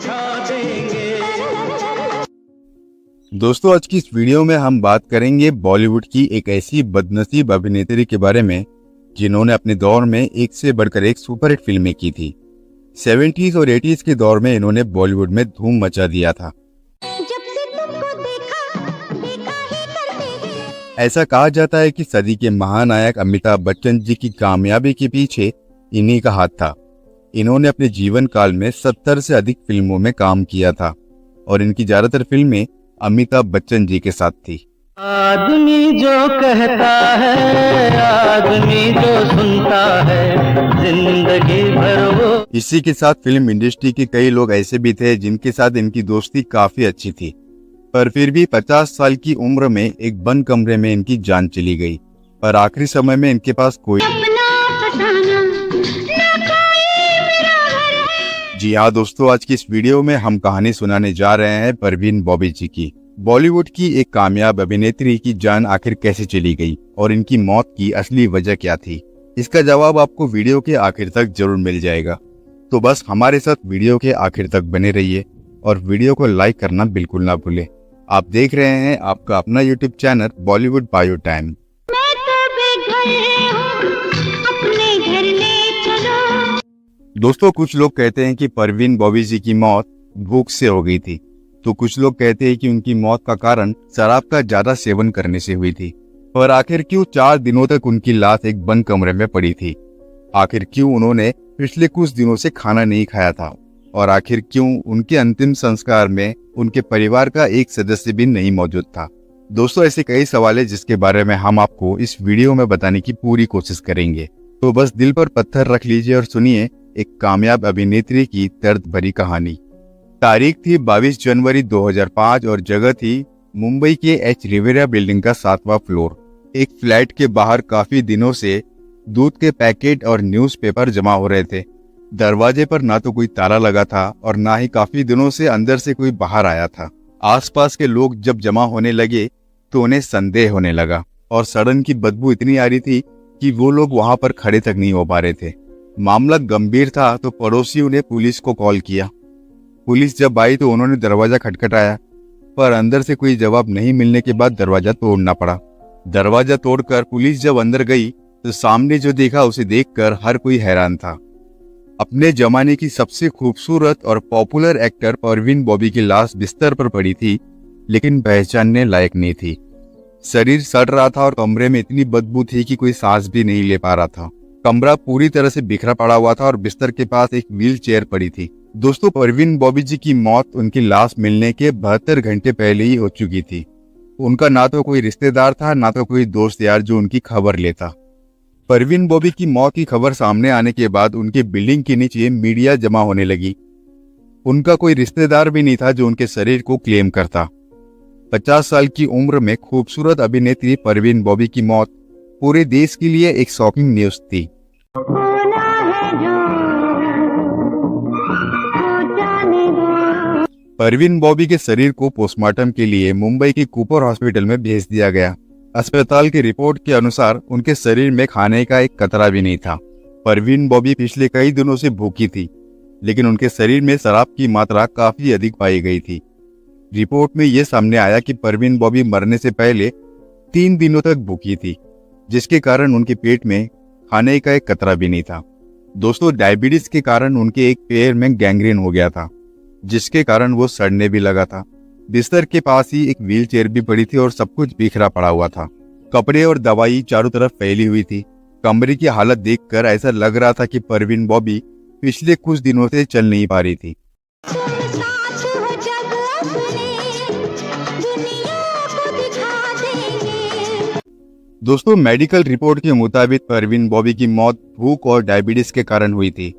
दिखा देंगे। दोस्तों, आज की इस वीडियो में हम बात करेंगे बॉलीवुड की एक ऐसी बदनसीब अभिनेत्री के बारे में जिन्होंने अपने दौर में एक से बढ़कर एक सुपरहिट फिल्में की थी। 70s और 80s के दौर में इन्होंने बॉलीवुड में धूम मचा दिया था। जब से तुमको देखा ही करते हैं। ऐसा कहा जाता है कि सदी के महानायक अमिताभ बच्चन जी की कामयाबी के पीछे इन्हीं का हाथ था। इन्होंने अपने जीवन काल में 70 से अधिक फिल्मों में काम किया था और इनकी ज्यादातर फिल्में अमिताभ बच्चन जी के साथ थी। आदमी जो कहता है, आदमी जो सुनता है, जिंदगी भर वो। इसी के साथ फिल्म इंडस्ट्री के कई लोग ऐसे भी थे जिनके साथ इनकी दोस्ती काफी अच्छी थी, पर फिर भी 50 साल की उम्र में एक बंद कमरे में इनकी जान चली गई। पर आखिरी समय में इनके पास कोई जी हाँ दोस्तों, आज की इस वीडियो में हम कहानी सुनाने जा रहे हैं परवीन बॉबी जी की। बॉलीवुड की एक कामयाब अभिनेत्री की जान आखिर कैसे चली गई और इनकी मौत की असली वजह क्या थी, इसका जवाब आपको वीडियो के आखिर तक जरूर मिल जाएगा। तो बस हमारे साथ वीडियो के आखिर तक बने रहिए और वीडियो को लाइक करना बिल्कुल ना भूलें। आप देख रहे हैं आपका अपना YouTube channel Bollywood bio time. दोस्तों, कुछ लोग कहते हैं कि परवीन बॉबी जी की मौत भूख से हो गई थी, तो कुछ लोग कहते हैं कि उनकी मौत का कारण शराब का ज्यादा सेवन करने से हुई थी। पर आखिर क्यों 4 दिनों तक उनकी लाश एक बंद कमरे में पड़ी थी? आखिर क्यों उन्होंने पिछले कुछ दिनों से खाना नहीं खाया था? और आखिर क्यों उनके अंतिम संस्कार में उनके परिवार का एक सदस्य भी नहीं मौजूद था? दोस्तों, ऐसे कई सवाल है जिसके बारे में हम आपको इस वीडियो में बताने की पूरी कोशिश करेंगे। तो बस दिल पर पत्थर रख लीजिए और सुनिए एक कामयाब अभिनेत्री की दर्द भरी कहानी। तारीख थी 22 जनवरी 2005 और जगह थी मुंबई के एच रिवेरा बिल्डिंग का 7वां फ्लोर। एक फ्लैट के बाहर काफी दिनों से दूध के पैकेट और न्यूज़पेपर जमा हो रहे थे। दरवाजे पर ना तो कोई ताला लगा था और ना ही काफी दिनों से अंदर से कोई बाहर आया था। आसपास के लोग जब जमा होने लगे तो उन्हें संदेह होने लगा और सड़न की बदबू इतनी आ रही थी कि वो लोग वहां पर खड़े तक नहीं हो पा रहे थे। मामला गंभीर था तो पड़ोसियों ने पुलिस को कॉल किया। पुलिस जब आई तो उन्होंने दरवाजा खटखटाया, पर अंदर से कोई जवाब नहीं मिलने के बाद दरवाजा तोड़ना पड़ा। दरवाजा तोड़कर पुलिस जब अंदर गई तो सामने जो देखा उसे देखकर हर कोई हैरान था। अपने जमाने की सबसे खूबसूरत और पॉपुलर एक्टर परवीन बॉबी की लाश बिस्तर पर पड़ी थी, लेकिन पहचानने लायक नहीं थी। शरीर सड़ रहा था और कमरे में इतनी बदबू थी कि कोई सांस भी नहीं ले पा रहा था। कमरा पूरी तरह से बिखरा पड़ा हुआ था और बिस्तर के पास एक व्हील चेयर पड़ी थी। दोस्तों, परवीन बॉबी जी की मौत उनकी लाश मिलने के 72 घंटे पहले ही हो चुकी थी। उनका ना तो कोई रिश्तेदार था ना तो कोई दोस्त यार जो उनकी खबर लेता। परवीन बॉबी की मौत की खबर सामने आने के बाद उनके बिल्डिंग के नीचे मीडिया जमा होने लगी। उनका कोई रिश्तेदार भी नहीं था जो उनके शरीर को क्लेम करता। 50 साल की उम्र में खूबसूरत अभिनेत्री परवीन बॉबी की मौत पूरे देश के लिए एक शॉकिंग न्यूज थी। परवीन बॉबी के शरीर को पोस्टमार्टम के लिए मुंबई की कूपर हॉस्पिटल में भेज दिया गया। अस्पताल की रिपोर्ट के अनुसार उनके शरीर में खाने का एक कतरा भी नहीं था। परवीन बॉबी पिछले कई दिनों से भूखी थी, लेकिन उनके शरीर में शराब की मात्रा काफी अधिक पाई गई थी। रिपोर्ट में यह सामने आया कि परवीन बॉबी मरने से पहले 3 दिनों तक भूखी थी, जिसके कारण उनके पेट में खाने का एक कतरा भी नहीं था। दोस्तों, डायबिटीज के कारण उनके एक पैर में गैंग्रीन हो गया था, जिसके कारण वो सड़ने भी लगा था। बिस्तर के पास ही एक व्हील चेयर भी पड़ी थी और सब कुछ बिखरा पड़ा हुआ था। कपड़े और दवाई चारों तरफ फैली हुई थी। कमरे की हालत देखकर ऐसा लग रहा था कि परवीन बॉबी पिछले कुछ दिनों से चल नहीं पा रही थी। दोस्तों, मेडिकल रिपोर्ट के मुताबिक परवीन बॉबी की मौत भूख और डायबिटीज के कारण हुई थी।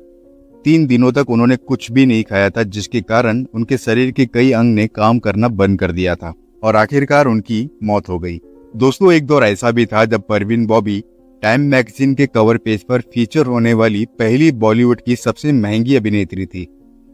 3 दिनों तक उन्होंने कुछ भी नहीं खाया था, जिसके कारण उनके शरीर के कई अंग ने काम करना बंद कर दिया था और आखिरकार उनकी मौत हो गई। दोस्तों, एक दौर ऐसा भी था जब परवीन बॉबी टाइम मैगजीन के कवर पेज पर फीचर होने वाली पहली बॉलीवुड की सबसे महंगी अभिनेत्री थी।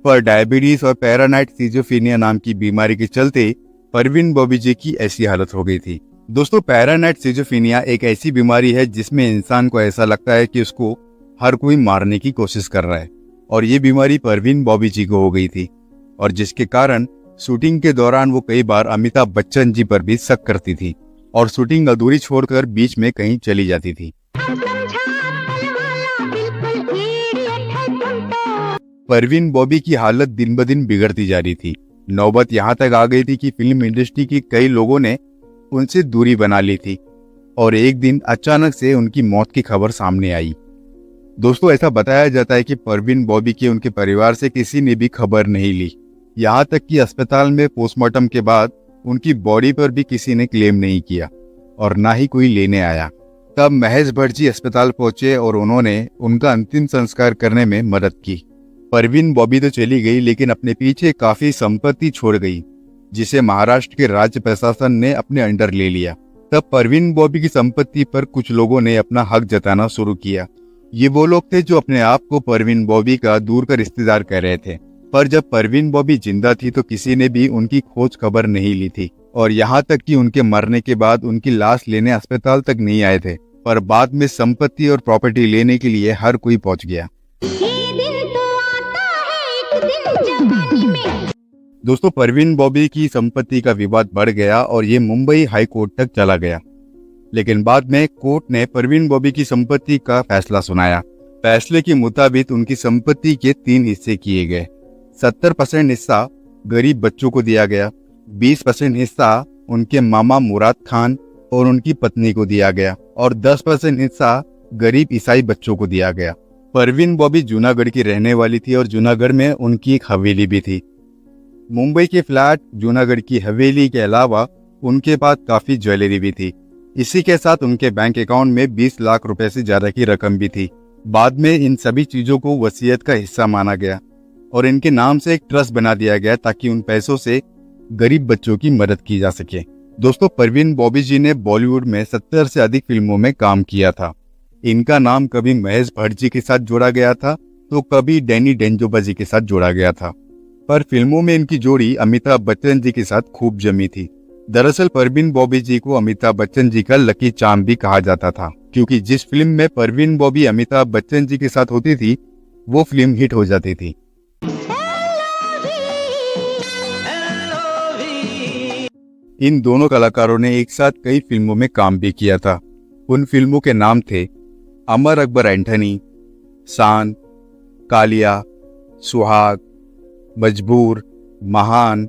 पर डायबिटीज और पैरानाइट सिजोफ्रेनिया नाम की बीमारी के चलते परवीन बॉबी जी की ऐसी हालत हो गई थी। दोस्तों, पैरानाइट सिजोफ्रेनिया एक ऐसी बीमारी है जिसमें इंसान को ऐसा लगता है कि उसको हर कोई मारने की कोशिश कर रहा है, और ये बीमारी परवीन बॉबी जी को हो गई थी। और जिसके कारण शूटिंग के दौरान वो कई बार अमिताभ बच्चन जी पर भी शक करती थी और शूटिंग अधूरी छोड़कर बीच में कहीं चली जाती थी। परवीन बॉबी की हालत दिन ब दिन बिगड़ती जा रही थी। नौबत यहाँ तक आ गई थी कि फिल्म इंडस्ट्री के कई लोगों ने उनसे दूरी बना ली थी और एक दिन अचानक से उनकी मौत की खबर सामने आई। दोस्तों, ऐसा बताया जाता है कि परवीन बॉबी के उनके परिवार से किसी ने भी खबर नहीं ली, यहाँ तक कि अस्पताल में पोस्टमार्टम के बाद उनकी बॉडी पर भी किसी ने क्लेम नहीं किया और ना ही कोई लेने आया। तब महेश भट्ट जी अस्पताल पहुंचे और उन्होंने उनका अंतिम संस्कार करने में मदद की। परवीन बॉबी तो चली गई, लेकिन अपने पीछे काफी संपत्ति छोड़ गई, जिसे महाराष्ट्र के राज्य प्रशासन ने अपने अंडर ले लिया। तब परवीन बॉबी की संपत्ति पर कुछ लोगों ने अपना हक जताना शुरू किया। ये वो लोग थे जो अपने आप को परवीन बॉबी का दूर का रिश्तेदार कह रहे थे, पर जब परवीन बॉबी जिंदा थी तो किसी ने भी उनकी खोज खबर नहीं ली थी और यहाँ तक कि उनके मरने के बाद उनकी लाश लेने अस्पताल तक नहीं आए थे, पर बाद में संपत्ति और प्रॉपर्टी लेने के लिए हर कोई पहुंच गया। दोस्तों, परवीन बॉबी की संपत्ति का विवाद बढ़ गया और ये मुंबई हाई कोर्ट तक चला गया, लेकिन बाद में कोर्ट ने परवीन बॉबी की संपत्ति का फैसला सुनाया। फैसले के मुताबिक उनकी संपत्ति के 3 हिस्से किए गए। 70% हिस्सा गरीब बच्चों को दिया गया, 20% हिस्सा उनके मामा मुराद खान और उनकी पत्नी को दिया गया और 10% हिस्सा गरीब ईसाई बच्चों को दिया गया। परवीन बॉबी जूनागढ़ की रहने वाली थी और जूनागढ़ में उनकी एक हवेली भी थी। मुंबई के फ्लैट, जूनागढ़ की हवेली के अलावा उनके पास काफी ज्वेलरी भी थी। इसी के साथ उनके बैंक अकाउंट में 20 लाख रुपए से ज्यादा की रकम भी थी। बाद में इन सभी चीजों को वसीयत का हिस्सा माना गया और इनके नाम से एक ट्रस्ट बना दिया गया ताकि उन पैसों से गरीब बच्चों की मदद की जा सके। दोस्तों, परवीन बॉबी जी ने बॉलीवुड में 70 से अधिक फिल्मों में काम किया था। इनका नाम कभी महेश भट्ट जी के साथ जोड़ा गया था तो कभी डैनी डेंजोबा जी के साथ जोड़ा गया था, पर फिल्मों में इनकी जोड़ी अमिताभ बच्चन जी के साथ खूब जमी थी। दरअसल परवीन बॉबी जी को अमिताभ बच्चन जी का लकी चार्म भी कहा जाता था, क्योंकि जिस फिल्म में परवीन बॉबी अमिताभ बच्चन जी के साथ होती थी वो फिल्म हिट हो जाती थी। इन दोनों कलाकारों ने एक साथ कई फिल्मों में काम भी किया था। उन फिल्मों के नाम थे अमर अकबर एंथनी, शान, कालिया, सुहाग, मजबूर, महान,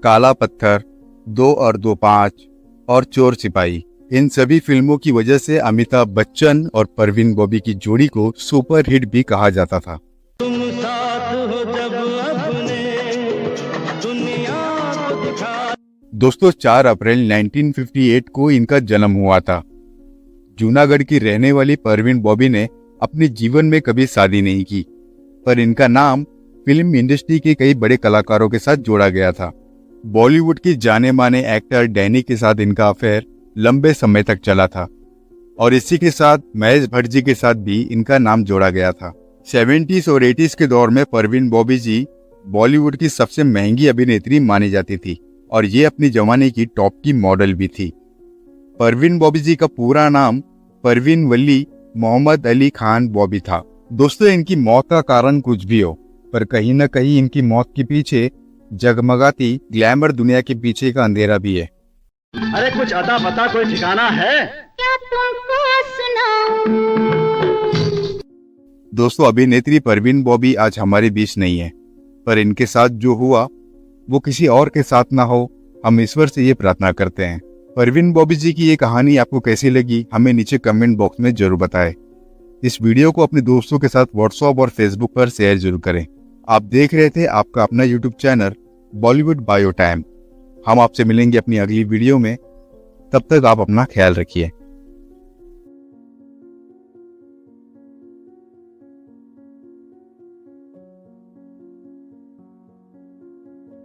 काला पत्थर, 2 और 2 5 और चोर सिपाही। इन सभी फिल्मों की वजह से अमिताभ बच्चन और परवीन बॉबी की जोड़ी को सुपर हिट भी कहा जाता था। तुम साथ हो जब अपने दुनिया को दिखा। दोस्तों, 4 अप्रैल 1958 को इनका जन्म हुआ था। जूनागढ़ की रहने वाली परवीन बॉबी ने अपने जीवन में कभी शादी नहीं की, पर इनका नाम फिल्म इंडस्ट्री के कई बड़े कलाकारों के साथ जोड़ा गया था। बॉलीवुड की जाने माने एक्टर डैनी के साथ इनका अफेयर लंबे समय तक चला था और इसी के साथ महेश भट्ट जी के साथ भी इनका नाम जोड़ा गया था। 70s और 80s के दौर में परवीन बॉबी जी बॉलीवुड की सबसे महंगी अभिनेत्री मानी जाती थी और ये अपनी जमाने की टॉप की मॉडल भी थी। परवीन बॉबी जी का पूरा नाम परवीन वली मोहम्मद अली खान बॉबी था। दोस्तों, इनकी मौत का कारण कुछ भी हो, पर कहीं न कहीं इनकी मौत के पीछे जगमगाती ग्लैमर दुनिया के पीछे का अंधेरा भी है। अरे कुछ अता पता कोई ठिकाना है? क्या तुमको सुनाऊं? दोस्तों, अभिनेत्री परवीन बॉबी आज हमारे बीच नहीं है, पर इनके साथ जो हुआ वो किसी और के साथ ना हो, हम ईश्वर से ये प्रार्थना करते हैं। परवीन बॉबी जी की ये कहानी आपको कैसी लगी हमें नीचे कमेंट बॉक्स में जरूर बताएं। इस वीडियो को अपने दोस्तों के साथ व्हाट्सएप और फेसबुक पर शेयर जरूर करें। आप देख रहे थे आपका अपना YouTube channel Bollywood bio time. हम आपसे मिलेंगे अपनी अगली वीडियो में, तब तक आप अपना ख्याल रखिए।